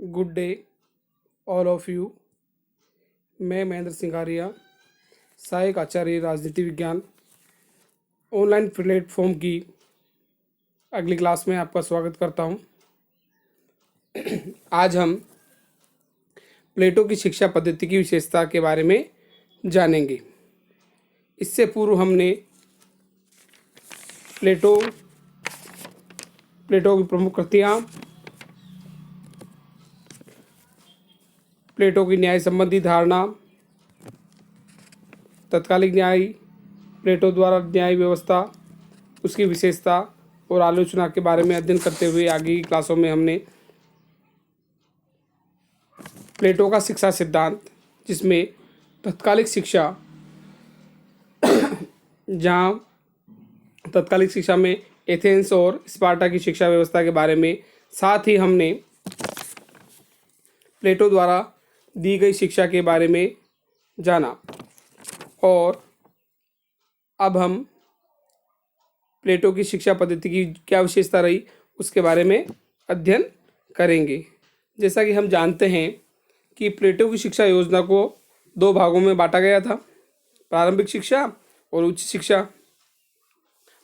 Good day all of you. मैं महेंद्र सिंघारिया, सहायक आचार्य राजनीति विज्ञान, ऑनलाइन प्लेटफॉर्म की अगली क्लास में आपका स्वागत करता हूं। आज हम प्लेटो की शिक्षा पद्धति की विशेषता के बारे में जानेंगे। इससे पूर्व हमने प्लेटो की प्रमुख कृतियाँ, प्लेटो की न्याय संबंधी धारणा, तत्कालिक न्याय, प्लेटो द्वारा न्याय व्यवस्था, उसकी विशेषता और आलोचना के बारे में अध्ययन करते हुए आगे की क्लासों में हमने प्लेटो का शिक्षा सिद्धांत, जिसमें तत्कालिक शिक्षा, जहाँ तत्कालिक शिक्षा में एथेंस और स्पार्टा की शिक्षा व्यवस्था के बारे में, साथ ही हमने प्लेटो द्वारा दी गई शिक्षा के बारे में जाना। और अब हम प्लेटो की शिक्षा पद्धति की क्या विशेषता रही उसके बारे में अध्ययन करेंगे। जैसा कि हम जानते हैं कि प्लेटो की शिक्षा योजना को दो भागों में बांटा गया था, प्रारंभिक शिक्षा और उच्च शिक्षा।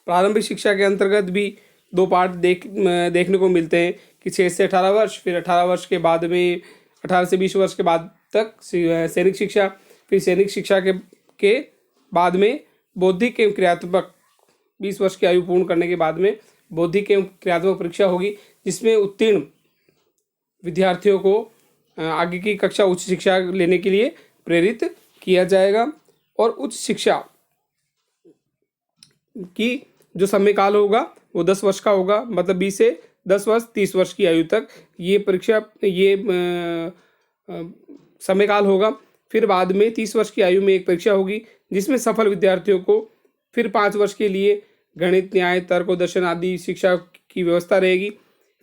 प्रारंभिक शिक्षा के अंतर्गत भी दो पार्ट देखने को मिलते हैं कि 6 से 18 वर्ष, फिर 18 वर्ष के बाद में 18 से 20 वर्ष के बाद तक सैनिक शिक्षा, फिर सैनिक शिक्षा के बाद में बौद्धिक एवं क्रियात्मक, 20 वर्ष की आयु पूर्ण करने के बाद में बौद्धिक एवं क्रियात्मक परीक्षा होगी, जिसमें उत्तीर्ण विद्यार्थियों को आगे की कक्षा उच्च शिक्षा लेने के लिए प्रेरित किया जाएगा। और उच्च शिक्षा की जो समयकाल होगा वो 10 वर्ष का होगा, मतलब 20 से 10 वर्ष 30 वर्ष की आयु तक ये परीक्षा, ये समयकाल होगा। फिर बाद में 30 वर्ष की आयु में एक परीक्षा होगी, जिसमें सफल विद्यार्थियों को फिर 5 वर्ष के लिए गणित, न्याय, तर्क और दर्शन आदि शिक्षा की व्यवस्था रहेगी।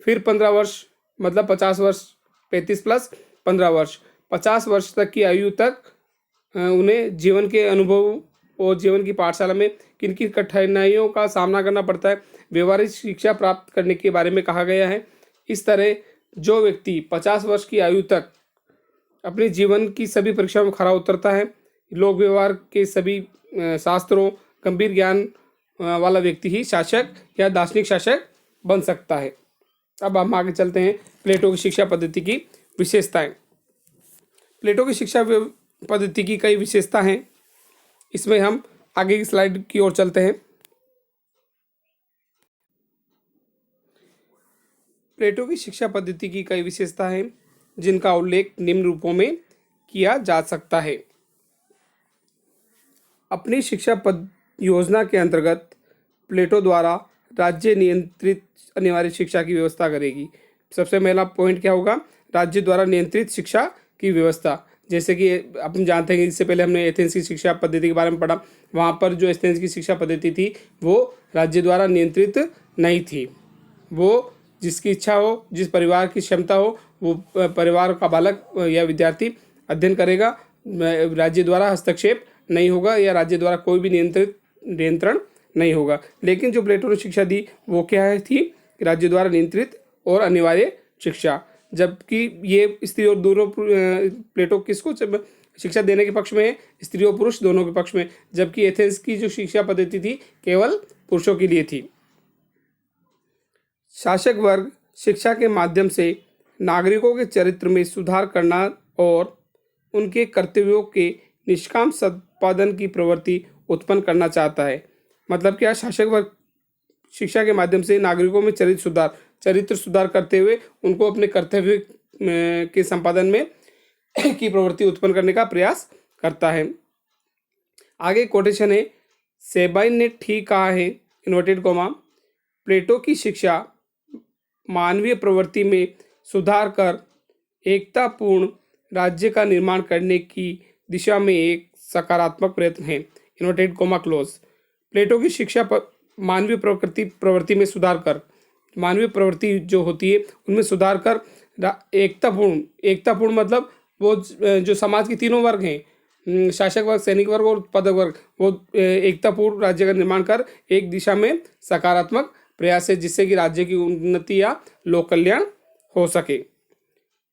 फिर 15 वर्ष, मतलब 50 वर्ष, 35 प्लस 15 वर्ष, 50 वर्ष तक की आयु तक उन्हें जीवन के अनुभव और जीवन की पाठशाला में किन किन कठिनाइयों का सामना करना पड़ता है, व्यवहारिक शिक्षा प्राप्त करने के बारे में कहा गया है। इस तरह जो व्यक्ति 50 वर्ष की आयु तक अपने जीवन की सभी परीक्षाओं में खरा उतरता है, लोक व्यवहार के सभी शास्त्रों, गंभीर ज्ञान वाला व्यक्ति ही शासक या दार्शनिक शासक बन सकता है। अब हम आगे चलते हैं प्लेटो की शिक्षा पद्धति की विशेषताएं। प्लेटो की शिक्षा पद्धति की कई विशेषता हैं। इसमें हम आगे की स्लाइड की ओर चलते हैं। प्लेटो की शिक्षा पद्धति की कई विशेषता हैं, जिनका उल्लेख निम्न रूपों में किया जा सकता है। अपनी शिक्षा योजना के अंतर्गत प्लेटो द्वारा राज्य नियंत्रित अनिवार्य शिक्षा की व्यवस्था करेगी। सबसे पहला पॉइंट क्या होगा? राज्य द्वारा नियंत्रित शिक्षा की व्यवस्था। जैसे कि अपन जानते हैं कि इससे पहले हमने एथेंस की शिक्षा पद्धति के बारे में पढ़ा, वहाँ पर जो एथेंस की शिक्षा पद्धति थी वो राज्य द्वारा नियंत्रित नहीं थी। वो जिसकी इच्छा हो, जिस परिवार की क्षमता हो, वो परिवार का बालक या विद्यार्थी अध्ययन करेगा। राज्य द्वारा हस्तक्षेप नहीं होगा या राज्य द्वारा कोई भी नियंत्रण नहीं होगा। लेकिन जो प्लेटो ने शिक्षा दी वो क्या थी? राज्य द्वारा नियंत्रित और अनिवार्य शिक्षा। जबकि ये स्त्री और दोनों, प्लेटो किसको शिक्षा देने के पक्ष में है? स्त्री और पुरुष दोनों के पक्ष में। जबकि एथेंस की जो शिक्षा पद्धति थी केवल पुरुषों के लिए थी। शासक वर्ग शिक्षा के माध्यम से नागरिकों के चरित्र में सुधार करना और उनके कर्तव्यों के निष्काम संपादन की प्रवृत्ति उत्पन्न करना चाहता है। मतलब क्या? शासक वर्ग शिक्षा के माध्यम से नागरिकों में चरित्र सुधार करते हुए उनको अपने कर्तव्य के संपादन में की प्रवृत्ति उत्पन्न करने का प्रयास करता है। आगे कोटेशन है, सेबाइन ने ठीक कहा है, इन्वर्टेड कॉमा, प्लेटो की शिक्षा मानवीय प्रवृत्ति में सुधार कर एकतापूर्ण राज्य का निर्माण करने की दिशा में एक सकारात्मक प्रयत्न है, इन्वर्टेड कॉमा क्लोज। प्लेटो की शिक्षा मानवीय प्रवृत्ति में सुधार कर, मानवीय प्रवृत्ति जो होती है उनमें सुधार कर एकतापूर्ण मतलब वो जो समाज के तीनों वर्ग हैं, शासक वर्ग, सैनिक वर्ग और पदक वर्ग, वो एकतापूर्ण राज्य का निर्माण कर एक दिशा में सकारात्मक प्रयास है, जिससे कि राज्य की उन्नति या लोक कल्याण हो सके।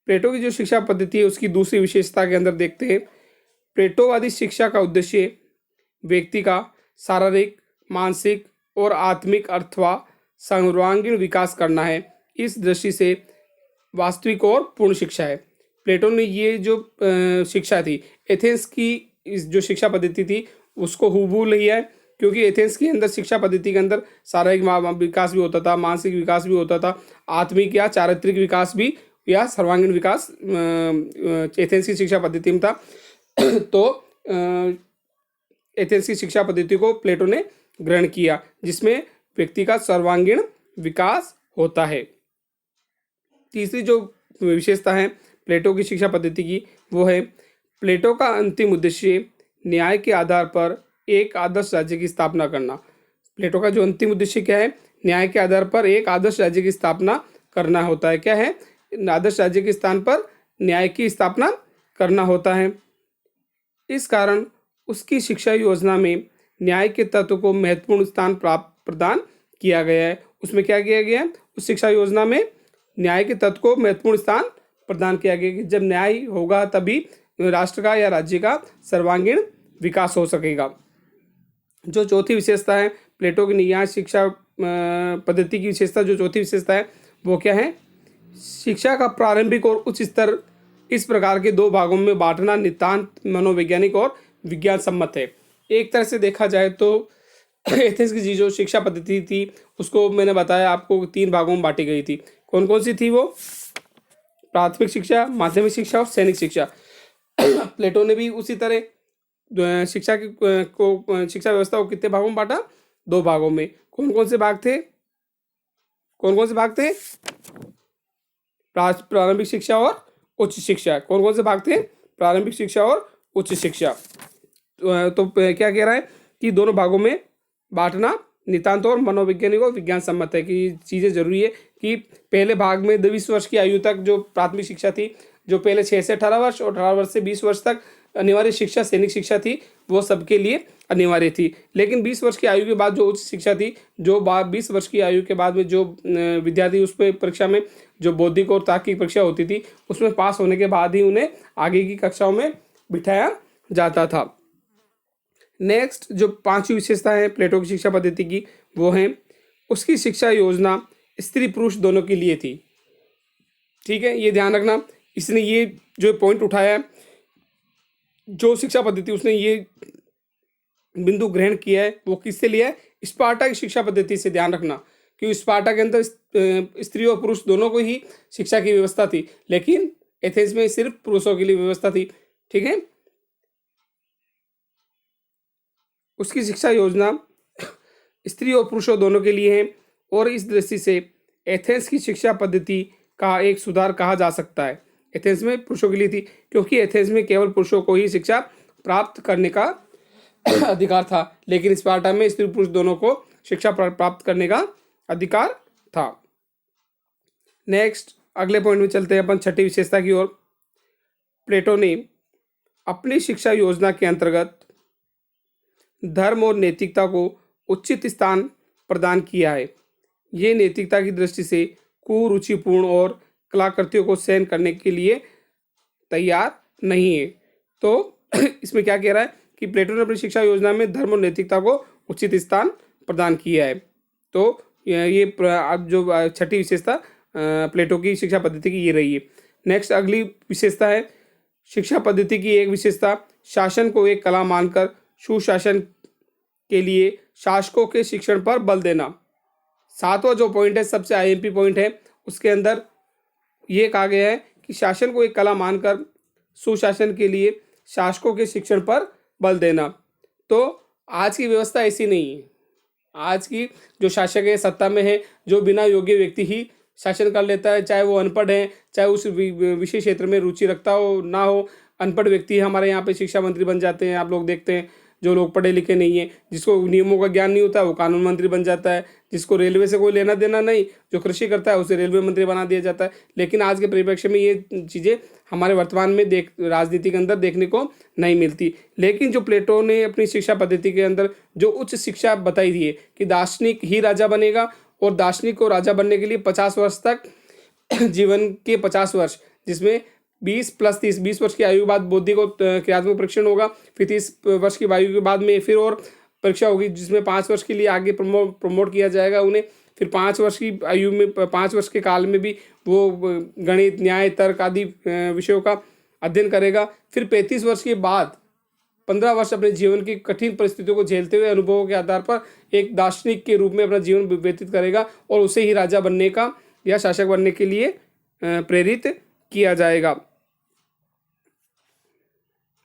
प्लेटो की जो शिक्षा पद्धति है उसकी दूसरी विशेषता के अंदर देखते हैं। प्लेटोवादी शिक्षा का उद्देश्य व्यक्ति का शारीरिक, मानसिक और आत्मिक अथवा सर्वांगीण विकास करना है। इस दृष्टि से वास्तविक और पूर्ण शिक्षा है। प्लेटो ने ये जो शिक्षा थी, एथेंस की इस जो शिक्षा पद्धति थी उसको हूबहू लिया है, क्योंकि एथेंस के अंदर शिक्षा पद्धति के अंदर शारीरिक विकास भी होता था, मानसिक विकास भी होता था, आत्मिक या चारित्रिक विकास भी या सर्वांगीण विकास एथेंस की शिक्षा पद्धति में था। तो एथेंस की शिक्षा पद्धति को प्लेटो ने ग्रहण किया, जिसमें व्यक्ति का सर्वांगीण विकास होता है। तीसरी जो विशेषता है प्लेटो की शिक्षा पद्धति की, वो है प्लेटो का अंतिम उद्देश्य न्याय के आधार पर एक आदर्श राज्य की स्थापना करना। प्लेटो का जो अंतिम उद्देश्य क्या है? न्याय के आधार पर एक आदर्श राज्य की स्थापना करना होता है। क्या है? आदर्श राज्य के स्थान पर न्याय की स्थापना करना होता है। इस कारण उसकी शिक्षा योजना में न्याय के तत्व को महत्वपूर्ण स्थान प्रदान किया गया है। उसमें क्या किया गया है? उस शिक्षा योजना में न्याय के तत्व को महत्वपूर्ण स्थान प्रदान किया गया कि जब न्याय होगा तभी राष्ट्र का या राज्य का सर्वांगीण विकास हो सकेगा। जो चौथी विशेषता है प्लेटो की न्याय शिक्षा पद्धति की विशेषता, जो चौथी विशेषता है वो क्या है? शिक्षा का प्रारंभिक और उच्च स्तर इस प्रकार के दो भागों में बांटना नितांत मनोवैज्ञानिक और विज्ञान सम्मत है। एक तरह से देखा जाए तो एथेंस की जो शिक्षा पद्धति थी उसको मैंने बताया आपको 3 भागों में बांटी गई थी। कौन कौन सी थी वो? प्राथमिक शिक्षा, माध्यमिक शिक्षा और सैनिक शिक्षा। प्लेटो ने भी उसी तरह शिक्षा व्यवस्था को कितने भागों में बांटा? 2 भागों में। कौन कौन से भाग थे? प्रारंभिक शिक्षा और उच्च शिक्षा। कौन कौन से भाग थे? प्रारंभिक शिक्षा और उच्च शिक्षा। तो क्या कह रहा है कि दोनों भागों में बांटना नितांत और मनोवैज्ञानिक और विज्ञान सम्मत है कि चीज़ें जरूरी है कि पहले भाग में 20 वर्ष की आयु तक जो प्राथमिक शिक्षा थी, जो पहले 6 से 18 वर्ष और 18 वर्ष से 20 वर्ष तक अनिवार्य शिक्षा सैनिक शिक्षा थी, वो सबके लिए अनिवार्य थी। लेकिन 20 वर्ष की आयु के बाद जो उच्च शिक्षा थी, जो 20 वर्ष की आयु के बाद में जो विद्यार्थी उस पर परीक्षा में जो बौद्धिक और तार्किक परीक्षा होती थी उसमें पास होने के बाद ही उन्हें आगे की कक्षाओं में बिठाया जाता था। नेक्स्ट जो 5वीं विशेषता है प्लेटो की शिक्षा पद्धति की, वो है उसकी शिक्षा योजना स्त्री पुरुष दोनों के लिए थी। ठीक है, ये ध्यान रखना। इसने ये जो पॉइंट उठाया है, जो शिक्षा पद्धति उसने ये बिंदु ग्रहण किया है वो किससे लिया है? स्पार्टा की शिक्षा पद्धति से। ध्यान रखना कि स्पार्टा के अंदर स्त्री और पुरुष दोनों को ही शिक्षा की व्यवस्था थी, लेकिन एथेंस में सिर्फ पुरुषों के लिए व्यवस्था थी। ठीक है, उसकी शिक्षा योजना स्त्री और पुरुषों दोनों के लिए है और इस दृष्टि से एथेंस की शिक्षा पद्धति का एक सुधार कहा जा सकता है। एथेंस में पुरुषों के लिए थी क्योंकि एथेंस में केवल पुरुषों को ही शिक्षा प्राप्त करने का अधिकार था, लेकिन स्पार्टा में स्त्री पुरुष दोनों को शिक्षा प्राप्त करने का अधिकार था। नेक्स्ट अगले पॉइंट में चलते हैं अपन 6ठी विशेषता की ओर। प्लेटो ने अपनी शिक्षा योजना के अंतर्गत धर्म और नैतिकता को उचित स्थान प्रदान किया है। ये नैतिकता की दृष्टि से कुरुचिपूर्ण और कलाकृतियों को सहन करने के लिए तैयार नहीं है। तो इसमें क्या कह रहा है कि प्लेटो ने अपनी शिक्षा योजना में धर्म और नैतिकता को उचित स्थान प्रदान किया है। तो ये जो 6ठी विशेषता प्लेटो की शिक्षा पद्धति की ये रही है। नेक्स्ट अगली विशेषता है शिक्षा पद्धति की एक विशेषता शासन को एक कला मानकर सुशासन के लिए शासकों के शिक्षण पर बल देना। 7वां जो पॉइंट है सबसे आईएमपी पॉइंट है, उसके अंदर ये कहा गया है कि शासन को एक कला मानकर सुशासन के लिए शासकों के शिक्षण पर बल देना। तो आज की व्यवस्था ऐसी नहीं है। आज की जो शासक है सत्ता में है, जो बिना योग्य व्यक्ति ही शासन कर लेता है, चाहे वो अनपढ़ है, चाहे उस विशेष क्षेत्र में रुचि रखता हो ना हो। अनपढ़ व्यक्ति हमारे यहाँ पे शिक्षा मंत्री बन जाते हैं। आप लोग देखते हैं जो लोग पढ़े लिखे नहीं है, जिसको नियमों का ज्ञान नहीं होता वो कानून मंत्री बन जाता है, जिसको रेलवे से कोई लेना देना नहीं, जो कृषि करता है उसे रेलवे मंत्री बना दिया जाता है। लेकिन आज के परिप्रेक्ष्य में ये चीज़ें हमारे वर्तमान में राजनीति के अंदर देखने को नहीं मिलती। लेकिन जो प्लेटो ने अपनी शिक्षा पद्धति के अंदर जो उच्च शिक्षा बताई दी है कि दार्शनिक ही राजा बनेगा और दार्शनिक को राजा बनने के लिए 50 वर्ष तक जीवन के 50 वर्ष जिसमें 20 + 30 20 वर्ष की आयु के बाद बौद्धिक और क्रियात्मक परीक्षण होगा। फिर 30 वर्ष की आयु के बाद में फिर और परीक्षा होगी, जिसमें 5 वर्ष के लिए आगे प्रमोट किया जाएगा उन्हें। फिर 5 वर्ष की आयु में 5 वर्ष के काल में भी वो गणित, न्याय, तर्क आदि विषयों का अध्ययन करेगा। फिर 35 वर्ष के बाद 15 वर्ष अपने जीवन की कठिन परिस्थितियों को झेलते हुए अनुभवों के आधार पर एक दार्शनिक के रूप में अपना जीवन व्यतीत करेगा और उसे ही राजा बनने का या शासक बनने के लिए प्रेरित किया जाएगा।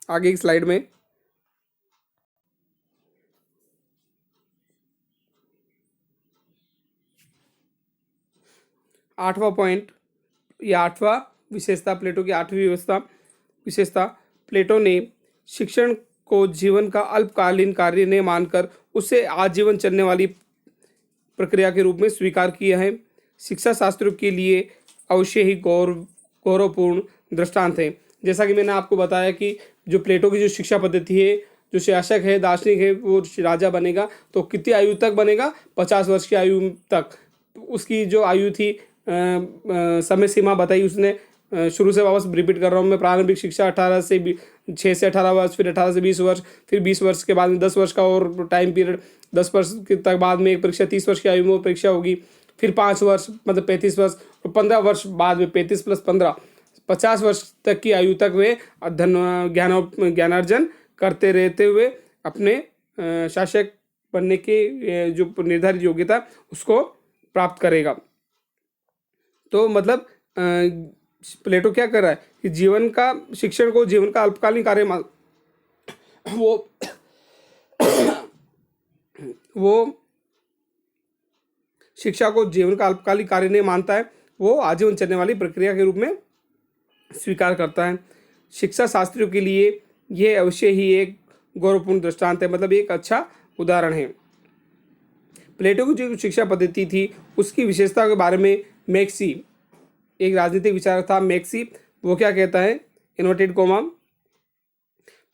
आगे की स्लाइड में 8वां पॉइंट या 8वां विशेषता, प्लेटो की 8वीं विशेषता, प्लेटो ने शिक्षण को जीवन का अल्पकालीन कार्य नहीं मानकर उसे आजीवन चलने वाली प्रक्रिया के रूप में स्वीकार किया है। शिक्षा शास्त्रों के लिए अवश्य ही गौरवपूर्ण दृष्टांत है। जैसा कि मैंने आपको बताया कि जो प्लेटो की जो शिक्षा पद्धति है, जो शासक है, दार्शनिक है, वो राजा बनेगा तो कितनी आयु तक बनेगा? 50 वर्ष की आयु तक। उसकी जो आयु थी, समय सीमा बताई उसने, शुरू से वापस रिपीट कर रहा हूँ मैं। प्रारंभिक शिक्षा 6 से 18 वर्ष, फिर 18 से 20 वर्ष, फिर 20 वर्ष के बाद में 10 वर्ष का और टाइम पीरियड, 10 वर्ष तक बाद में एक परीक्षा, 30 वर्ष की आयु में वो परीक्षा होगी। फिर 5 वर्ष मतलब 35 वर्ष, और 15 वर्ष बाद में 35 + 15 50 वर्ष तक की आयु तक वे ज्ञानार्जन करते रहते हुए अपने शासक बनने के जो निर्धारित योग्यता उसको प्राप्त करेगा। तो मतलब प्लेटो क्या कर रहा है कि शिक्षण को जीवन का अल्पकालीन कार्य वो शिक्षा को जीवन का अल्पकालिक कार्य नहीं मानता है, वो आजीवन चलने वाली प्रक्रिया के रूप में स्वीकार करता है। शिक्षा शास्त्रियों के लिए यह अवश्य ही एक गौरवपूर्ण दृष्टांत है, मतलब एक अच्छा उदाहरण है। प्लेटो की जो शिक्षा पद्धति थी उसकी विशेषता के बारे में मैक्सी, एक राजनीतिक विचारक था मैक्सी, वो क्या कहता है, इन्वर्टेड कोमा,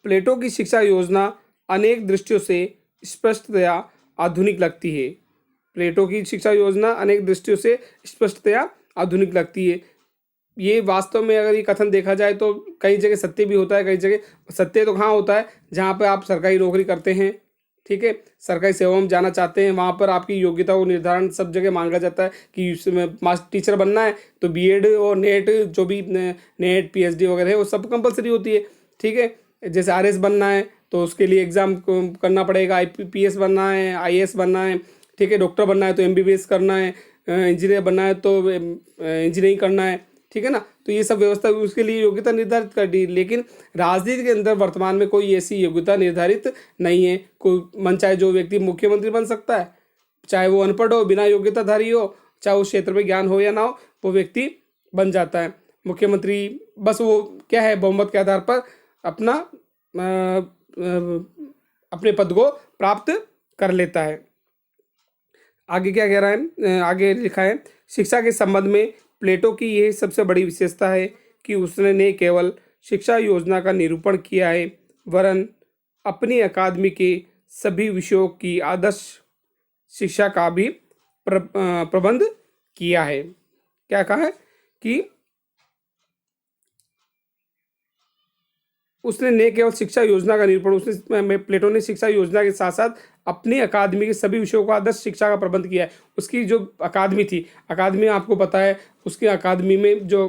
प्लेटो की शिक्षा योजना अनेक दृष्टियों से स्पष्टतया आधुनिक लगती है। प्लेटो की शिक्षा योजना अनेक दृष्टियों से स्पष्टतया आधुनिक लगती है। ये वास्तव में अगर ये कथन देखा जाए तो कई जगह सत्य भी होता है, कई जगह सत्य तो कहाँ होता है, जहाँ पे आप सरकारी नौकरी करते हैं, ठीक है, सरकारी सेवा में जाना चाहते हैं, वहाँ पर आपकी योग्यता को निर्धारण सब जगह मांगा जाता है कि मास्टर टीचर बनना है तो बीएड और नेट, जो भी नेट पीएचडी वगैरह है वो सब कंपलसरी होती है, ठीक है। जैसे आरएस बनना है तो उसके लिए एग्ज़ाम करना पड़ेगा, आईपीएस बनना है, आईएएस बनना है, ठीक है, डॉक्टर बनना है तो एमबीबीएस करना है, इंजीनियर बनना है तो इंजीनियरिंग करना है, ठीक है ना। तो ये सब व्यवस्था उसके लिए योग्यता निर्धारित कर दी। लेकिन राजनीति के अंदर वर्तमान में कोई ऐसी योग्यता निर्धारित नहीं है। कोई मन चाहे जो व्यक्ति मुख्यमंत्री बन सकता है, चाहे वो अनपढ़ हो, बिना योग्यताधारी हो, चाहे उस क्षेत्र में ज्ञान हो या ना हो, वो व्यक्ति बन जाता है मुख्यमंत्री। बस वो क्या है, बहुमत के आधार पर अपने पद को प्राप्त कर लेता है। आगे क्या कह रहा है, आगे लिखा है, शिक्षा के संबंध में प्लेटो की यह सबसे बड़ी विशेषता है कि उसने न केवल शिक्षा योजना का निरूपण किया है, वरन अपनी अकादमी के सभी विषयों की आदर्श शिक्षा का भी प्रबंध किया है। क्या कहा है कि उसने न केवल शिक्षा योजना का निरूपण, उसने प्लेटो ने शिक्षा योजना के साथ साथ अपनी अकादमी के सभी विषयों को आदर्श शिक्षा का प्रबंध किया है। उसकी जो अकादमी थी, अकादमी आपको पता है, उसकी अकादमी में जो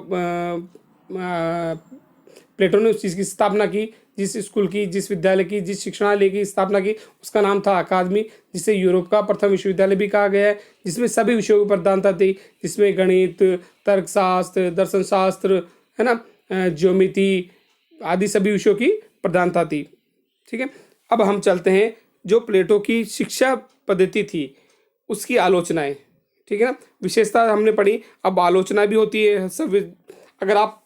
प्लेटो ने उस चीज़ की स्थापना की, जिस स्कूल की, जिस विद्यालय की, जिस शिक्षणालय की स्थापना की, उसका नाम था अकादमी, जिसे यूरोप का प्रथम विश्वविद्यालय भी कहा गया है, जिसमें सभी विषयों की प्रधानता थी, जिसमें गणित, तर्कशास्त्र, दर्शन शास्त्र, है ना, ज्योमिति आदि सभी विषयों की प्रधानता थी, ठीक है। अब हम चलते हैं जो प्लेटो की शिक्षा पद्धति थी उसकी आलोचनाएं, ठीक है ना। विशेषता हमने पढ़ी, अब आलोचना भी होती है। सब अगर आप,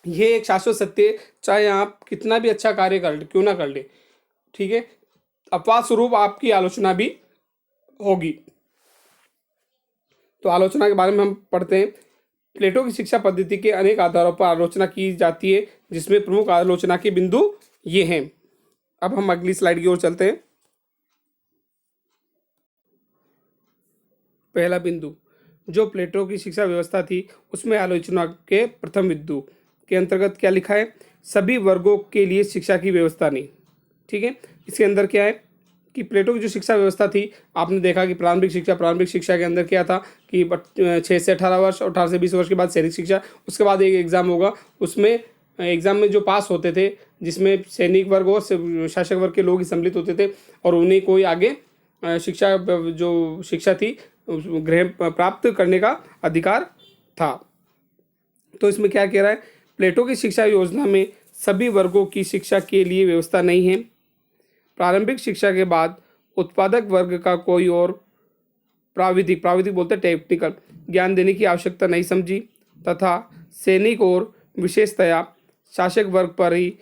ये एक शाश्वत सत्य है, चाहे आप कितना भी अच्छा कार्य कर ले, क्यों ना कर ले, ठीक है, अपवाद स्वरूप आपकी आलोचना भी होगी। तो आलोचना के बारे में हम पढ़ते हैं। प्लेटो की शिक्षा पद्धति के अनेक आधारों पर आलोचना की जाती है, जिसमें प्रमुख आलोचना के बिंदु ये हैं। अब हम अगली स्लाइड की ओर चलते हैं। पहला बिंदु, जो प्लेटो की शिक्षा व्यवस्था थी उसमें आलोचना के प्रथम बिंदु के अंतर्गत क्या लिखा है, सभी वर्गों के लिए शिक्षा की व्यवस्था नहीं। ठीक है, इसके अंदर क्या है कि प्लेटो की जो शिक्षा व्यवस्था थी, आपने देखा कि प्रारंभिक शिक्षा के अंदर क्या था कि 6 से 18 वर्ष और 18 से 20 वर्ष के बाद सैनिक शिक्षा, उसके बाद एक एग्ज़ाम होगा, उसमें एग्ज़ाम में जो पास होते थे जिसमें सैनिक वर्ग और शासक वर्ग के लोग ही सम्मिलित होते थे और उन्हें कोई आगे शिक्षा थी ग्रहण प्राप्त करने का अधिकार था। तो इसमें क्या कह रहा है, प्लेटो की शिक्षा योजना में सभी वर्गों की शिक्षा के लिए व्यवस्था नहीं है। प्रारंभिक शिक्षा के बाद उत्पादक वर्ग का कोई और प्राविधिक बोलते टेक्निकल ज्ञान देने की आवश्यकता नहीं समझी तथा सैनिक और विशेषतया शासक वर्ग पर ही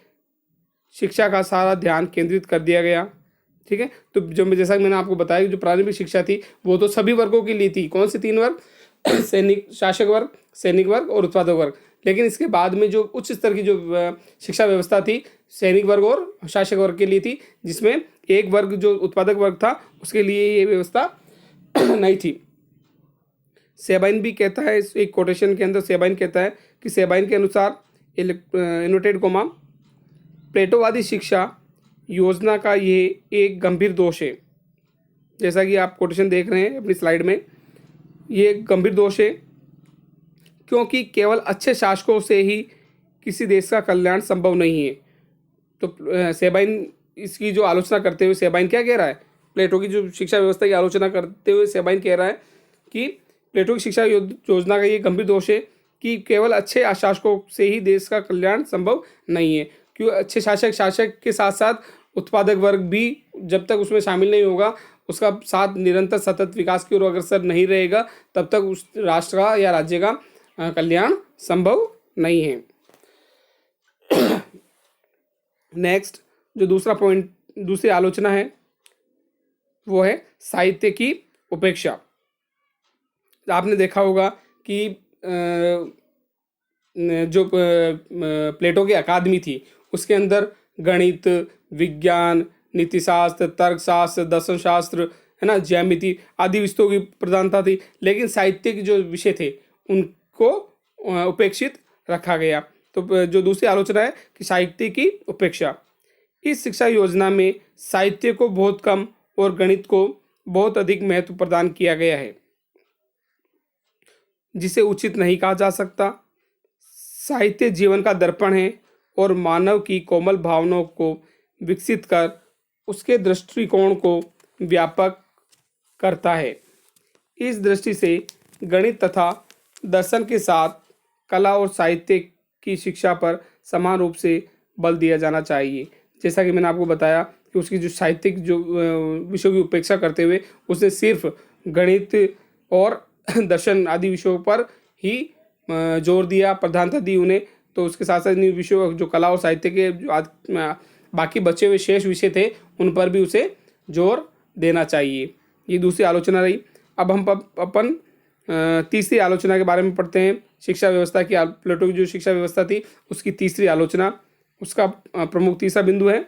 शिक्षा का सारा ध्यान केंद्रित कर दिया गया। ठीक है, तो जैसा कि मैंने आपको बताया कि जो प्रारंभिक शिक्षा थी वो तो सभी वर्गों के लिए थी। कौन से 3 वर्ग? शासक वर्ग, सैनिक वर्ग और उत्पादक वर्ग। लेकिन इसके बाद में जो उच्च स्तर की जो शिक्षा व्यवस्था थी सैनिक वर्ग और शासक वर्ग के लिए थी, जिसमें एक वर्ग जो उत्पादक वर्ग था उसके लिए ये व्यवस्था नहीं थी। सेबाइन भी कहता है, एक कोटेशन के अंदर सेबाइन कहता है कि सेबाइन के अनुसार इनवर्टेड कोमा प्लेटोवादी शिक्षा योजना का ये एक गंभीर दोष है। जैसा कि आप कोटेशन देख रहे हैं अपनी स्लाइड में, ये एक गंभीर दोष है क्योंकि केवल अच्छे शासकों से ही किसी देश का कल्याण संभव नहीं है। तो सेबाइन इसकी जो आलोचना करते हुए सेबाइन क्या कह रहा है, प्लेटो की जो शिक्षा व्यवस्था की आलोचना करते हुए सेबाइन कह रहा है कि प्लेटो की शिक्षा योजना का ये गंभीर दोष है कि केवल अच्छे शासकों से ही देश का कल्याण संभव नहीं है। क्यों? अच्छे शासक के साथ साथ उत्पादक वर्ग भी जब तक उसमें शामिल नहीं होगा, उसका साथ निरंतर सतत विकास की ओर अग्रसर नहीं रहेगा, तब तक उस राष्ट्र का या राज्य का कल्याण संभव नहीं है। नेक्स्ट जो दूसरी आलोचना है वो है साहित्य की उपेक्षा। आपने देखा होगा कि जो प्लेटो की अकादमी थी उसके अंदर गणित, विज्ञान, नीतिशास्त्र, तर्कशास्त्र, दर्शन शास्त्र, है ना, ज्यामिति आदि विषयों की प्रधानता थी, लेकिन साहित्य के जो विषय थे उनको उपेक्षित रखा गया। तो जो दूसरी आलोचना है कि साहित्य की उपेक्षा। इस शिक्षा योजना में साहित्य को बहुत कम और गणित को बहुत अधिक महत्व प्रदान किया गया है, जिसे उचित नहीं कहा जा सकता। साहित्य जीवन का दर्पण है और मानव की कोमल भावनाओं को विकसित कर उसके दृष्टिकोण को व्यापक करता है। इस दृष्टि से गणित तथा दर्शन के साथ कला और साहित्य की शिक्षा पर समान रूप से बल दिया जाना चाहिए। जैसा कि मैंने आपको बताया कि उसकी जो साहित्यिक जो विषयों की उपेक्षा करते हुए उसने सिर्फ गणित और दर्शन आदि विषयों पर ही जोर दिया, प्रधानता दी उन्हें। तो उसके साथ साथ इन विषयों जो कला और साहित्य के जो बाकी बचे हुए शेष विषय थे उन पर भी उसे जोर देना चाहिए। ये दूसरी आलोचना रही। अब हम अपन तीसरी आलोचना के बारे में पढ़ते हैं। शिक्षा व्यवस्था की प्लेटो की जो शिक्षा व्यवस्था थी उसकी तीसरी आलोचना, उसका प्रमुख तीसरा बिंदु है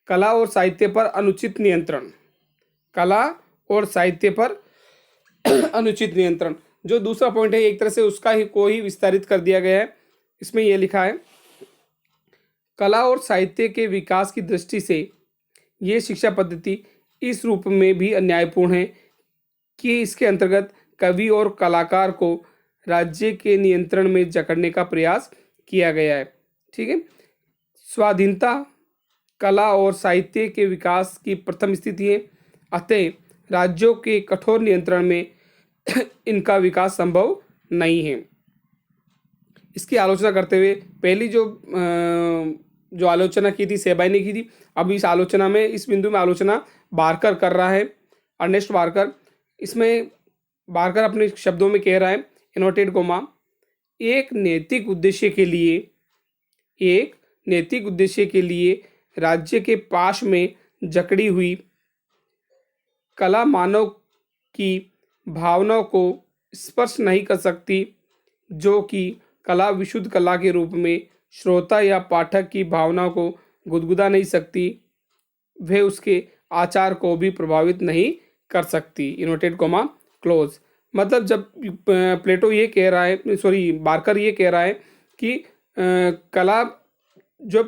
कला और साहित्य पर अनुचित नियंत्रण। कला और साहित्य पर अनुचित नियंत्रण जो दूसरा पॉइंट है, एक तरह से उसका ही को ही विस्तारित कर दिया गया है। इसमें यह लिखा है, कला और साहित्य के विकास की दृष्टि से ये शिक्षा पद्धति इस रूप में भी अन्यायपूर्ण है कि इसके अंतर्गत कवि और कलाकार को राज्य के नियंत्रण में जकड़ने का प्रयास किया गया है। ठीक है, स्वाधीनता कला और साहित्य के विकास की प्रथम स्थिति है, अतः राज्यों के कठोर नियंत्रण में इनका विकास संभव नहीं है। इसकी आलोचना करते हुए पहली जो आलोचना की थी सेबाइन ने की थी। अब इस आलोचना में, इस बिंदु में आलोचना बारकर कर रहा है, अर्नेस्ट बारकर। इसमें बारकर अपने शब्दों में कह रहा है, इनवर्टेड कोमा, एक नैतिक उद्देश्य के लिए राज्य के पास में जकड़ी हुई कला मानव की भावनाओं को स्पर्श नहीं कर सकती, जो कि कला विशुद्ध कला के रूप में श्रोता या पाठक की भावनाओं को गुदगुदा नहीं सकती, वह उसके आचार को भी प्रभावित नहीं कर सकती। Inverted comma close. मतलब जब प्लेटो ये कह रहा है, सॉरी बार्कर ये कह रहा है कि कला जो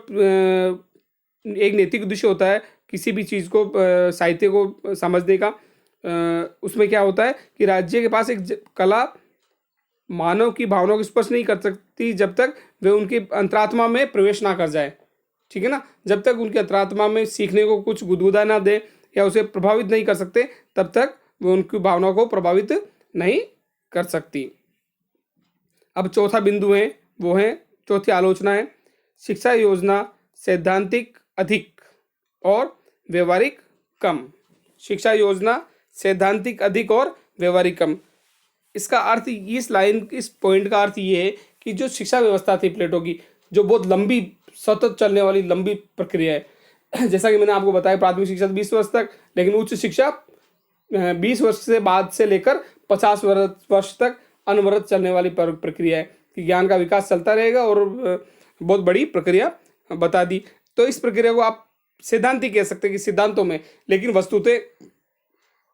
एक नैतिक उद्देश्य होता है किसी भी चीज़ को, साहित्य को समझने का, उसमें क्या होता है कि राज्य के पास एक कला मानव की भावनाओं को स्पर्श नहीं कर सकती जब तक वे उनकी अंतरात्मा में प्रवेश ना कर जाए। ठीक है ना, जब तक उनकी अंतरात्मा में सीखने को कुछ गुदगुदा ना दे या उसे प्रभावित नहीं कर सकते, तब तक वे उनकी भावनाओं को प्रभावित नहीं कर सकती। अब चौथा बिंदु है, वो है चौथी आलोचना है, शिक्षा योजना सैद्धांतिक अधिक और व्यवहारिक कम। शिक्षा योजना सैद्धांतिक अधिक और व्यवहारिक कम। इसका अर्थ, इस पॉइंट का अर्थ ये है कि जो शिक्षा व्यवस्था थी प्लेटो की, जो बहुत लंबी सतत चलने वाली लंबी प्रक्रिया है, जैसा कि मैंने आपको बताया प्राथमिक शिक्षा 20 वर्ष तक, लेकिन उच्च शिक्षा 20 वर्ष से बाद से लेकर 50 वर्ष तक अनवरत चलने वाली प्रक्रिया है कि ज्ञान का विकास चलता रहेगा, और बहुत बड़ी प्रक्रिया बता दी। तो इस प्रक्रिया को आप सैद्धांतिक कह सकते हैं कि सिद्धांतों में, लेकिन वस्तुतः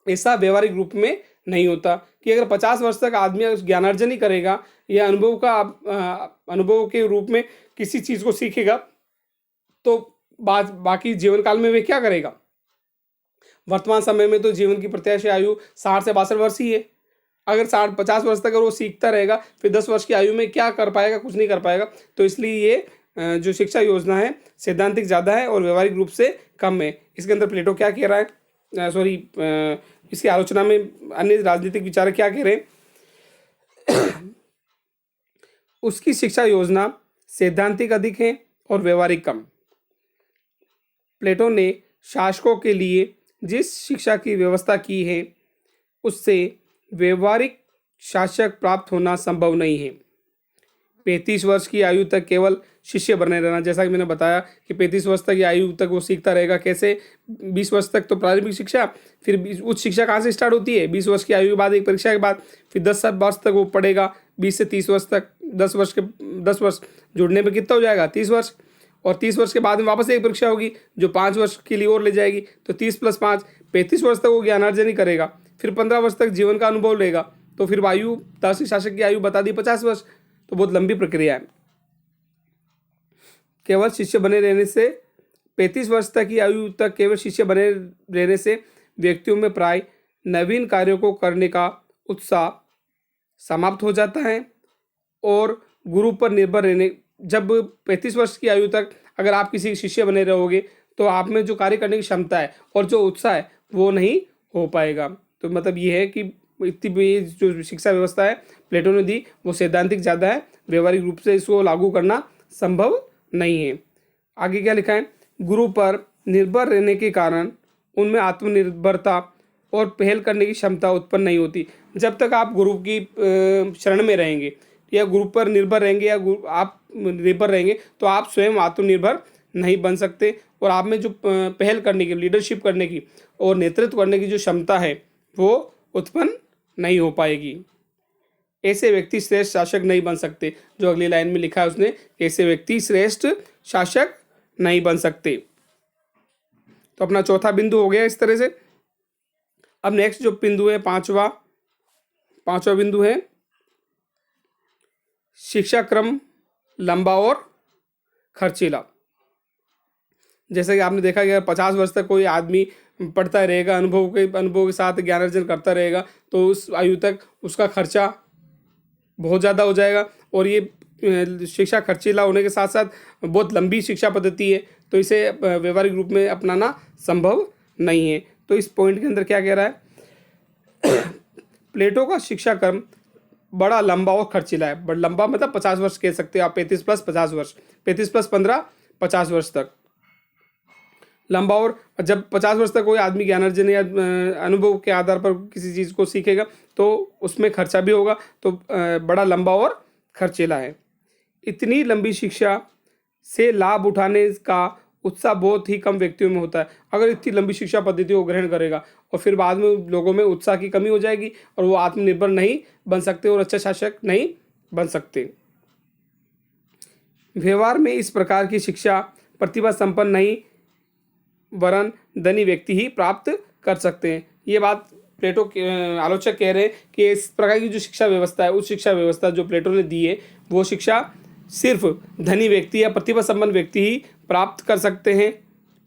ऐसा व्यवहारिक रूप में नहीं होता कि अगर 50 वर्ष तक आदमी ज्ञानार्जन ही करेगा या अनुभव के रूप में किसी चीज़ को सीखेगा, तो बाकी जीवन काल में वे क्या करेगा। वर्तमान समय में तो जीवन की प्रत्याशी आयु 60 से 62 वर्ष ही है। अगर 50 वर्ष तक अगर वो सीखता रहेगा, फिर 10 वर्ष की आयु में क्या कर पाएगा, कुछ नहीं कर पाएगा। तो इसलिए ये जो शिक्षा योजना है सैद्धांतिक ज़्यादा है और व्यवहारिक रूप से कम है। इसके अंदर प्लेटो क्या कह रहा है, इसकी आलोचना में अन्य राजनीतिक विचारक क्या कह रहे हैं उसकी शिक्षा योजना सैद्धांतिक अधिक है और व्यवहारिक कम। प्लेटो ने शासकों के लिए जिस शिक्षा की व्यवस्था की है उससे व्यवहारिक शासक प्राप्त होना संभव नहीं है। 35 वर्ष की आयु तक केवल शिष्य बने रहना, जैसा कि मैंने बताया कि 35 वर्ष तक की आयु तक वो सीखता रहेगा। कैसे? 20 वर्ष तक तो प्रारंभिक शिक्षा, फिर उच्च शिक्षा कहाँ से स्टार्ट होती है? 20 वर्ष की आयु के बाद एक परीक्षा के बाद, फिर 10 वर्ष तक वो पढ़ेगा। 20 से 30 वर्ष तक 10 वर्ष जुड़ने पर कितना हो जाएगा? 30 वर्ष। और 30 वर्ष के बाद में वापस एक परीक्षा होगी जो 5 वर्ष के लिए और ले जाएगी। तो 30 + 5 35 वर्ष तक वो ज्ञानार्जन ही करेगा। फिर 15 वर्ष तक जीवन का अनुभव लेगा। तो फिर आयु, दार्शनिक शासक की आयु बता दी 50 वर्ष। तो बहुत लंबी प्रक्रिया है। केवल शिष्य बने रहने से 35 वर्ष तक की आयु तक केवल शिष्य बने रहने से व्यक्तियों में प्राय नवीन कार्यों को करने का उत्साह समाप्त हो जाता है और गुरु पर निर्भर रहने, जब 35 वर्ष की आयु तक अगर आप किसी शिष्य बने रहोगे तो आप में जो कार्य करने की क्षमता है और जो उत्साह है वो नहीं हो पाएगा। तो मतलब ये है कि इतनी भी जो शिक्षा व्यवस्था है प्लेटो ने दी वो सैद्धांतिक ज़्यादा है, व्यवहारिक रूप से इसको लागू करना संभव नहीं है। आगे क्या लिखा है? गुरु पर निर्भर रहने के कारण उनमें आत्मनिर्भरता और पहल करने की क्षमता उत्पन्न नहीं होती। जब तक आप गुरु की शरण में रहेंगे या गुरु पर निर्भर रहेंगे या आप निर्भर रहेंगे तो आप स्वयं आत्मनिर्भर नहीं बन सकते, और आप में जो पहल करने की, लीडरशिप करने की और नेतृत्व करने की जो क्षमता है वो उत्पन्न नहीं हो पाएगी। ऐसे व्यक्ति श्रेष्ठ शासक नहीं बन सकते। जो अगली लाइन में लिखा है उसने, ऐसे व्यक्ति श्रेष्ठ शासक नहीं बन सकते। तो अपना चौथा बिंदु हो गया इस तरह से। अब नेक्स्ट जो बिंदु है पांचवा बिंदु है शिक्षा क्रम लंबा और खर्चीला। जैसे कि आपने देखा कि 50 वर्ष तक कोई आदमी पढ़ता रहेगा, अनुभव के साथ ज्ञान अर्जन करता रहेगा, तो उस आयु तक उसका खर्चा बहुत ज़्यादा हो जाएगा। और ये शिक्षा खर्चीला होने के साथ साथ बहुत लंबी शिक्षा पद्धति है, तो इसे व्यवहारिक रूप में अपनाना संभव नहीं है। तो इस पॉइंट के अंदर क्या कह रहा है? प्लेटो का शिक्षा क्रम बड़ा लंबा और खर्चीला है। बड़ा लंबा मतलब 50 वर्ष कह सकते हो आप, 35 + 50 वर्ष, 35 + 15 50 वर्ष तक लंबा। और जब 50 वर्ष तक कोई आदमी ज्ञानार्जन या अनुभव के आधार पर किसी चीज़ को सीखेगा तो उसमें खर्चा भी होगा, तो बड़ा लंबा और खर्चीला है। इतनी लंबी शिक्षा से लाभ उठाने का उत्साह बहुत ही कम व्यक्तियों में होता है। अगर इतनी लंबी शिक्षा पद्धति को ग्रहण करेगा और फिर बाद में लोगों में उत्साह की कमी हो जाएगी और वो आत्मनिर्भर नहीं बन सकते और अच्छा शासक नहीं बन सकते। व्यवहार में इस प्रकार की शिक्षा प्रतिभा संपन्न नहीं वरन धनी व्यक्ति ही प्राप्त कर सकते हैं। ये बात प्लेटो के आलोचक कह रहे हैं कि इस प्रकार की जो शिक्षा व्यवस्था है, उस शिक्षा व्यवस्था जो प्लेटो ने दी है, वो शिक्षा सिर्फ धनी व्यक्ति या प्रतिभा संपन्न व्यक्ति ही प्राप्त कर सकते हैं,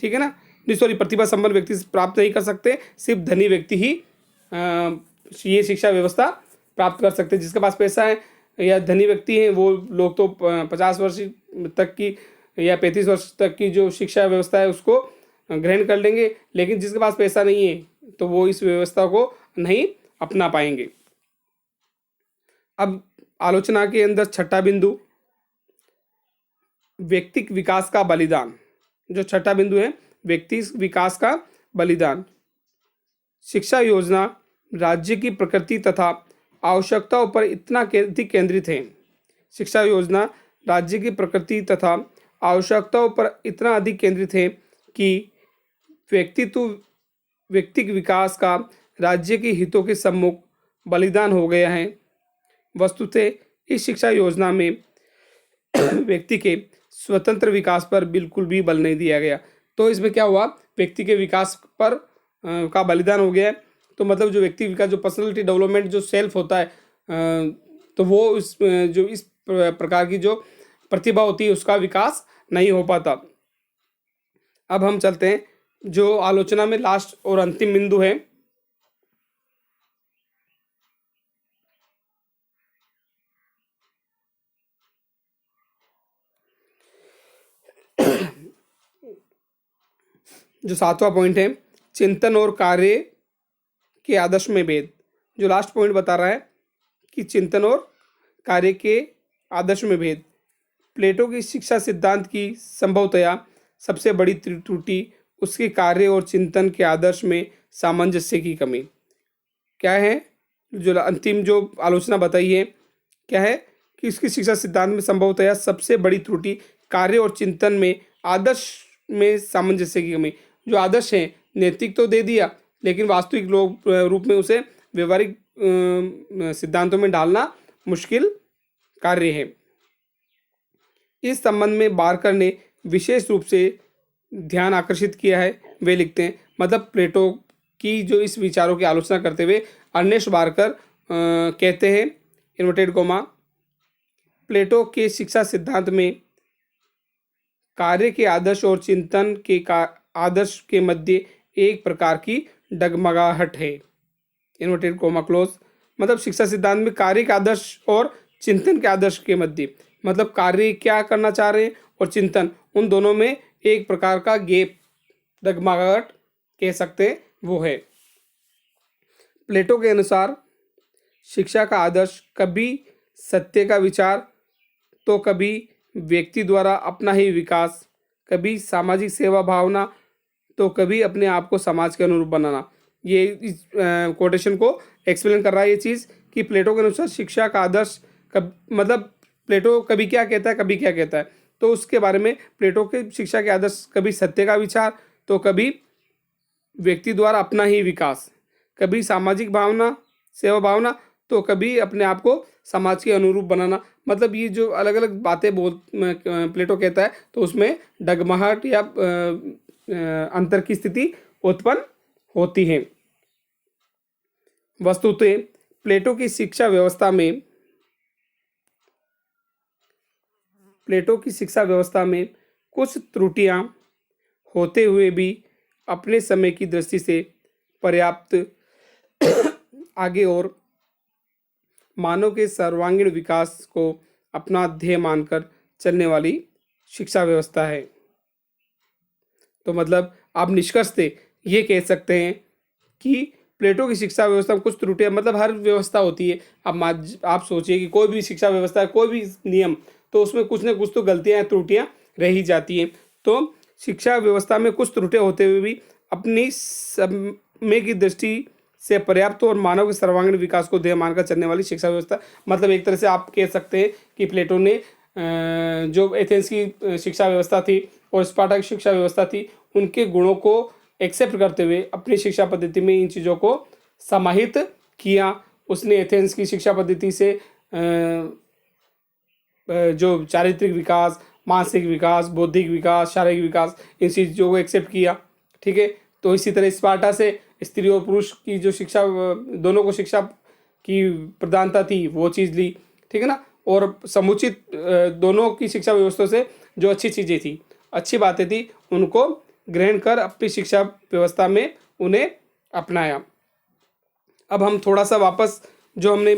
ठीक है ना। नहीं सॉरी, प्रतिभा संपन्न व्यक्ति प्राप्त नहीं कर सकते, सिर्फ धनी व्यक्ति ही ये शिक्षा व्यवस्था प्राप्त कर सकते हैं। जिसके पास पैसा है या धनी व्यक्ति हैं वो लोग तो 50 वर्ष तक की या 35 वर्ष तक की जो शिक्षा व्यवस्था है उसको ग्रहण कर लेंगे, लेकिन जिसके पास पैसा नहीं है तो वो इस व्यवस्था को नहीं अपना पाएंगे। अब आलोचना के अंदर छठा बिंदु, व्यक्तिक विकास का बलिदान। जो छठा बिंदु है, व्यक्ति विकास का बलिदान। शिक्षा योजना राज्य की प्रकृति तथा आवश्यकताओं पर इतना अधिक केंद्रित है। शिक्षा योजना राज्य की प्रकृति तथा आवश्यकताओं पर इतना अधिक केंद्रित है कि व्यक्तिक विकास का राज्य के हितों के सम्मुख बलिदान हो गया है। वस्तुतः इस शिक्षा योजना में व्यक्ति के स्वतंत्र विकास पर बिल्कुल भी बल नहीं दिया गया। तो इसमें क्या हुआ, व्यक्ति के विकास पर का बलिदान हो गया है। तो मतलब जो व्यक्ति विकास, जो पर्सनालिटी डेवलपमेंट, जो सेल्फ होता है, तो वो इस प्रकार की जो प्रतिभा होती है उसका विकास नहीं हो पाता। अब हम चलते हैं जो आलोचना में लास्ट और अंतिम बिंदु है, जो सातवां पॉइंट है, चिंतन और कार्य के आदर्श में भेद। जो लास्ट पॉइंट बता रहा है कि चिंतन और कार्य के आदर्श में भेद। प्लेटो की शिक्षा सिद्धांत की संभवतया सबसे बड़ी त्रुटि उसके कार्य और चिंतन के आदर्श में सामंजस्य की कमी। क्या है, जो अंतिम जो आलोचना बताई है, क्या है कि उसकी शिक्षा सिद्धांत में संभवतया सबसे बड़ी त्रुटि कार्य और चिंतन में आदर्श में सामंजस्य की कमी। जो आदर्श है नैतिक तो दे दिया, लेकिन वास्तविक रूप में उसे व्यवहारिक सिद्धांतों में डालना मुश्किल कार्य है। इस संबंध में बारकर ने विशेष रूप से ध्यान आकर्षित किया है। वे लिखते हैं, मतलब प्लेटो की जो इस विचारों की आलोचना करते हुए अर्नेस्ट बारकर कहते हैं, इन्वर्टेड कोमा, प्लेटो के शिक्षा सिद्धांत में कार्य के आदर्श और चिंतन के आदर्श के मध्य एक प्रकार की डगमगाहट है, इन्वर्टेड कोमा क्लोज। मतलब शिक्षा सिद्धांत में कार्य के आदर्श और चिंतन के आदर्श के मध्य, मतलब कार्य क्या करना चाह रहे हैं और चिंतन, उन दोनों में एक प्रकार का गैप, डगमगाहट कह सकते हैं, वो है। प्लेटो के अनुसार शिक्षा का आदर्श कभी सत्य का विचार, तो कभी व्यक्ति द्वारा अपना ही विकास, कभी सामाजिक सेवा भावना, तो कभी अपने आप को समाज के अनुरूप बनाना। ये इस कोटेशन को एक्सप्लेन कर रहा है ये चीज़ कि प्लेटो के अनुसार शिक्षा का आदर्श मतलब प्लेटो कभी क्या कहता है, कभी क्या कहता है। तो उसके बारे में प्लेटो के शिक्षा के आदर्श कभी सत्य का विचार, तो कभी व्यक्ति द्वारा अपना ही विकास, कभी सामाजिक भावना, सेवा भावना, तो कभी अपने आप को समाज के अनुरूप बनाना। मतलब ये जो अलग अलग बातें प्लेटो कहता है, तो उसमें डगमगाहट या अंतर की स्थिति उत्पन्न होती है। वस्तुतः प्लेटो की शिक्षा व्यवस्था में कुछ त्रुटियां होते हुए भी अपने समय की दृष्टि से पर्याप्त आगे और मानव के सर्वांगीण विकास को अपना ध्येय मानकर चलने वाली शिक्षा व्यवस्था है। तो मतलब आप निष्कर्ष से ये कह सकते हैं कि प्लेटो की शिक्षा व्यवस्था में कुछ त्रुटियां, मतलब हर व्यवस्था होती है। अब आप सोचिए कि कोई भी शिक्षा व्यवस्था है, कोई भी नियम, तो उसमें कुछ न कुछ तो गलतियां, त्रुटियां रह ही जाती हैं। तो शिक्षा व्यवस्था में कुछ त्रुटियां होते हुए भी अपनी समय की दृष्टि से पर्याप्त और मानव के सर्वांगीण विकास को ध्येय मानकर चलने वाली शिक्षा व्यवस्था। मतलब एक तरह से आप कह सकते हैं कि प्लेटो ने जो एथेंस की शिक्षा व्यवस्था थी और स्पार्टा की शिक्षा व्यवस्था थी, उनके गुणों को एक्सेप्ट करते हुए अपनी शिक्षा पद्धति में इन चीज़ों को समाहित किया। उसने एथेंस की शिक्षा पद्धति से जो चारित्रिक विकास, मानसिक विकास, बौद्धिक विकास, शारीरिक विकास, इन चीज़ों को एक्सेप्ट किया, ठीक है। तो इसी तरह स्त्री और पुरुष की जो शिक्षा, दोनों को शिक्षा की प्रधानता थी वो चीज़ ली, ठीक है ना। और समुचित दोनों की शिक्षा व्यवस्था से जो अच्छी चीज़ें थी, अच्छी बातें थी, उनको ग्रहण कर अपनी शिक्षा व्यवस्था में उन्हें अपनाया। अब हम थोड़ा सा वापस जो हमने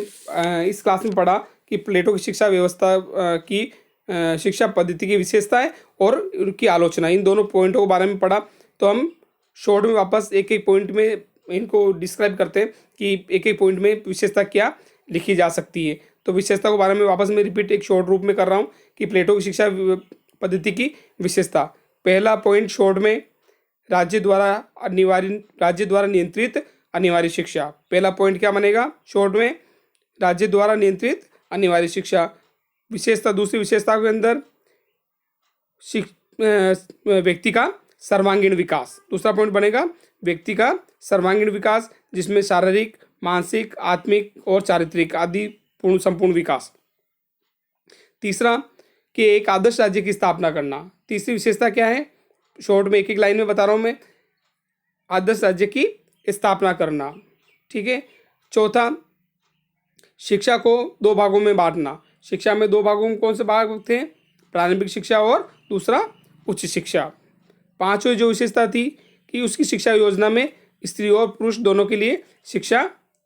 इस क्लास में पढ़ा कि प्लेटो की शिक्षा व्यवस्था की शिक्षा पद्धति की विशेषताएं और उनकी आलोचना, इन दोनों पॉइंटों के बारे में पढ़ा। तो हम शॉर्ट में वापस एक एक पॉइंट में इनको डिस्क्राइब करते हैं कि एक एक पॉइंट में विशेषता क्या लिखी जा सकती है। तो विशेषता के बारे में वापस मैं रिपीट एक शॉर्ट रूप में कर रहा हूँ कि प्लेटो की शिक्षा पद्धति की विशेषता। पहला पॉइंट शॉर्ट में, राज्य द्वारा नियंत्रित अनिवार्य शिक्षा। पहला पॉइंट क्या बनेगा शॉर्ट में, राज्य द्वारा नियंत्रित अनिवार्य शिक्षा। विशेषता, दूसरी विशेषता के अंदर व्यक्ति का सर्वांगीण विकास। दूसरा पॉइंट बनेगा व्यक्ति का सर्वांगीण विकास, जिसमें शारीरिक, मानसिक, आत्मिक और चारित्रिक आदि संपूर्ण विकास। तीसरा कि एक आदर्श राज्य की स्थापना करना। तीसरी विशेषता क्या है, शॉर्ट में एक एक लाइन में बता रहा हूं मैं, आदर्श राज्य की स्थापना करना, ठीक है। चौथा, शिक्षा को दो भागों में बांटना। शिक्षा में दो भागों में कौन से भाग थे, प्रारंभिक शिक्षा और दूसरा उच्च शिक्षा। पांचवी जो विशेषता थी कि उसकी शिक्षा योजना में स्त्री और पुरुष दोनों के लिए शिक्षा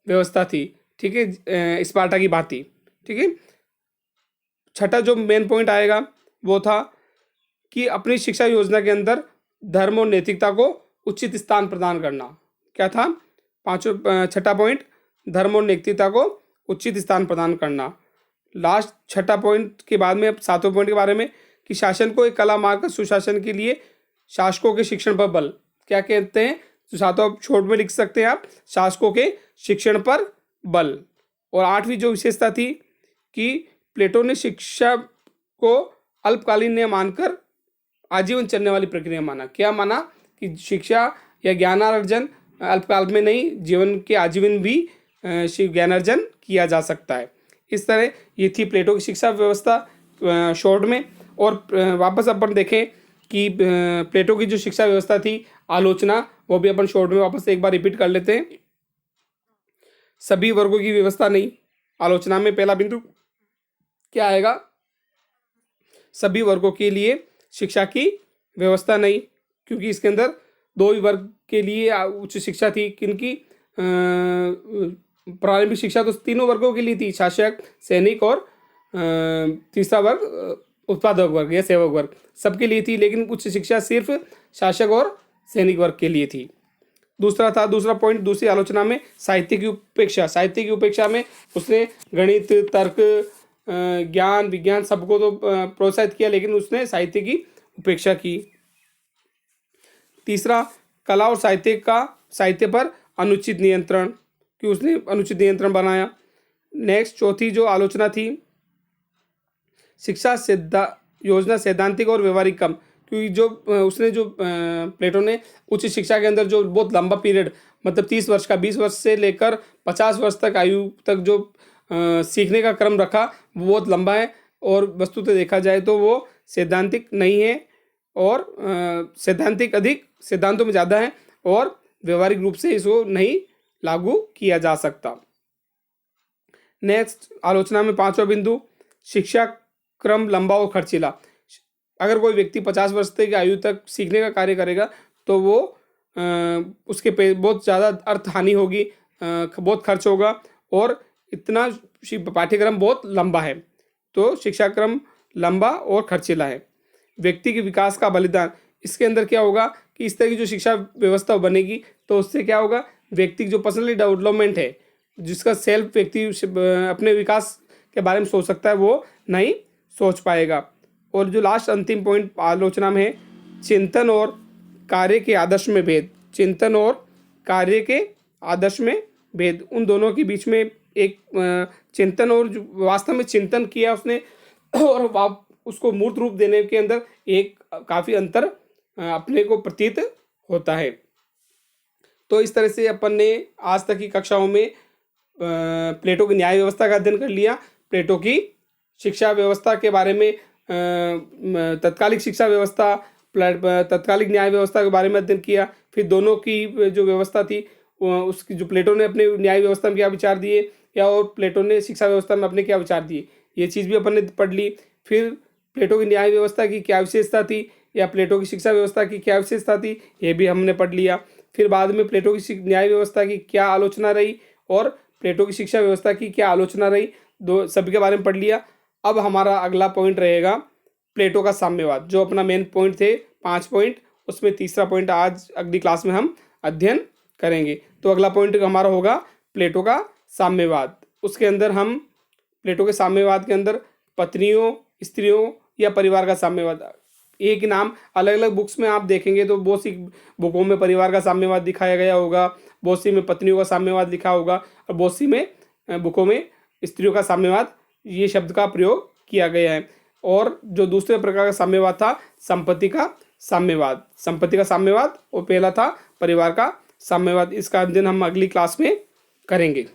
व्यवस्था थी, ठीक है, स्पार्टा की भांति, ठीक है। छठा जो मेन पॉइंट आएगा वो था कि अपनी शिक्षा योजना के अंदर धर्म और नैतिकता को उचित स्थान प्रदान करना। क्या था छठा पॉइंट, धर्म और नैतिकता को उचित स्थान प्रदान करना। लास्ट छठा पॉइंट के बाद में अब सातवें पॉइंट के बारे में कि शासन को एक कला मार्ग सुशासन के लिए शासकों के शिक्षण पर बल। क्या कहते हैं, तो सातों छोट में लिख सकते हैं आप, शासकों के शिक्षण पर बल। और आठवीं जो विशेषता थी कि प्लेटो ने शिक्षा को अल्पकालीन न मानकर आजीवन चलने वाली प्रक्रिया माना। क्या माना कि शिक्षा या ज्ञानार्जन अल्पकाल में नहीं, जीवन के आजीवन भी ज्ञानार्जन किया जा सकता है। इस तरह ये थी प्लेटो की शिक्षा व्यवस्था शॉर्ट में। और वापस अपन देखें कि प्लेटो की जो शिक्षा व्यवस्था थी, आलोचना, वो भी अपन शॉर्ट में वापस एक बार रिपीट कर लेते हैं। सभी वर्गों की व्यवस्था नहीं, आलोचना में पहला बिंदु क्या आएगा, सभी वर्गों के लिए शिक्षा की व्यवस्था नहीं, क्योंकि इसके अंदर दो ही वर्ग के लिए उच्च शिक्षा थी। किनकी, प्रारंभिक शिक्षा तो तीनों वर्गों के लिए थी, शासक, सैनिक और तीसरा वर्ग उत्पादक वर्ग या सेवक वर्ग, सबके लिए थी। लेकिन उच्च शिक्षा सिर्फ शासक और सैनिक वर्ग के लिए थी। दूसरा पॉइंट दूसरी आलोचना में साहित्य की उपेक्षा। साहित्य की उपेक्षा में उसने गणित, तर्क, ज्ञान, विज्ञान सबको तो प्रोत्साहित किया, लेकिन उसने साहित्य की उपेक्षा की। तीसरा, कला और साहित्य पर अनुचित नियंत्रण, कि उसने अनुचित नियंत्रण बनाया। नेक्स्ट चौथी जो आलोचना थी, शिक्षा योजना सैद्धांतिक और व्यवहारिक कम, क्योंकि जो उसने जो प्लेटो ने उच्च शिक्षा के अंदर जो बहुत लंबा पीरियड, मतलब 30 वर्ष का, 20 वर्ष से लेकर 50 वर्ष तक आयु तक जो सीखने का क्रम रखा, वो बहुत लंबा है। और वस्तुतः देखा जाए तो वो सैद्धांतिक नहीं है, और सैद्धांतिक अधिक सिद्धांतों में ज़्यादा है, और व्यवहारिक रूप से इसको नहीं लागू किया जा सकता। नेक्स्ट आलोचना में पांचवा बिंदु, शिक्षा क्रम लंबा और खर्चीला। अगर कोई व्यक्ति 50 वर्ष तक की आयु तक सीखने का कार्य करेगा तो वो उसके पे बहुत ज़्यादा अर्थ हानि होगी, बहुत खर्च होगा, और इतना पाठ्यक्रम बहुत लंबा है। तो शिक्षा क्रम लंबा और खर्चीला है। व्यक्ति के विकास का बलिदान, इसके अंदर क्या होगा कि इस तरह की जो शिक्षा व्यवस्था बनेगी तो उससे क्या होगा, व्यक्ति की जो पर्सनली डेवलपमेंट है, जिसका सेल्फ व्यक्ति अपने विकास के बारे में सोच सकता है, वो नहीं सोच पाएगा। और जो लास्ट अंतिम पॉइंट आलोचना में है, चिंतन और कार्य के आदर्श में भेद। चिंतन और कार्य के आदर्श में भेद, उन दोनों के बीच में एक चिंतन, और जो वास्तव में चिंतन किया उसने और उसको मूर्त रूप देने के अंदर एक काफ़ी अंतर अपने को प्रतीत होता है। तो इस तरह से अपन ने आज तक की कक्षाओं में प्लेटो की न्याय व्यवस्था का अध्ययन कर लिया, प्लेटो की शिक्षा व्यवस्था के बारे में, तत्कालिक शिक्षा व्यवस्था, तत्कालिक न्याय व्यवस्था के बारे में अध्ययन किया। फिर दोनों की जो व्यवस्था थी उसकी जो प्लेटो ने अपने न्याय व्यवस्था में क्या विचार दिए, या और प्लेटो ने शिक्षा व्यवस्था में अपने क्या विचार दिए, ये चीज़ भी अपन ने पढ़ ली। फिर प्लेटो की न्याय व्यवस्था की क्या विशेषता थी, या प्लेटो की शिक्षा व्यवस्था की क्या विशेषता थी, ये भी हमने पढ़ लिया। फिर बाद में प्लेटो की न्याय व्यवस्था की क्या आलोचना रही और प्लेटो की शिक्षा व्यवस्था की क्या आलोचना रही, दो सभी के बारे में पढ़ लिया। अब हमारा अगला पॉइंट रहेगा प्लेटो का साम्यवाद, जो अपना मेन पॉइंट थे 5 पॉइंट, उसमें तीसरा पॉइंट आज अगली क्लास में हम अध्ययन करेंगे। तो अगला पॉइंट हमारा होगा प्लेटो का साम्यवाद। उसके अंदर हम प्लेटो के साम्यवाद के अंदर पत्नियों, स्त्रियों या परिवार का साम्यवाद, एक ही नाम अलग अलग बुक्स में आप देखेंगे तो बहुत सी बुकों में परिवार का साम्यवाद दिखाया गया होगा, बहुत सी में पत्नियों का साम्यवाद लिखा होगा, और बहुत सी में बुकों में स्त्रियों का साम्यवाद ये शब्द का प्रयोग किया गया है। और जो दूसरे प्रकार का साम्यवाद था संपत्ति का साम्यवाद, संपत्ति का साम्यवाद, और पहला था परिवार का साम्यवाद। इसका अध्ययन हम अगली क्लास में करेंगे।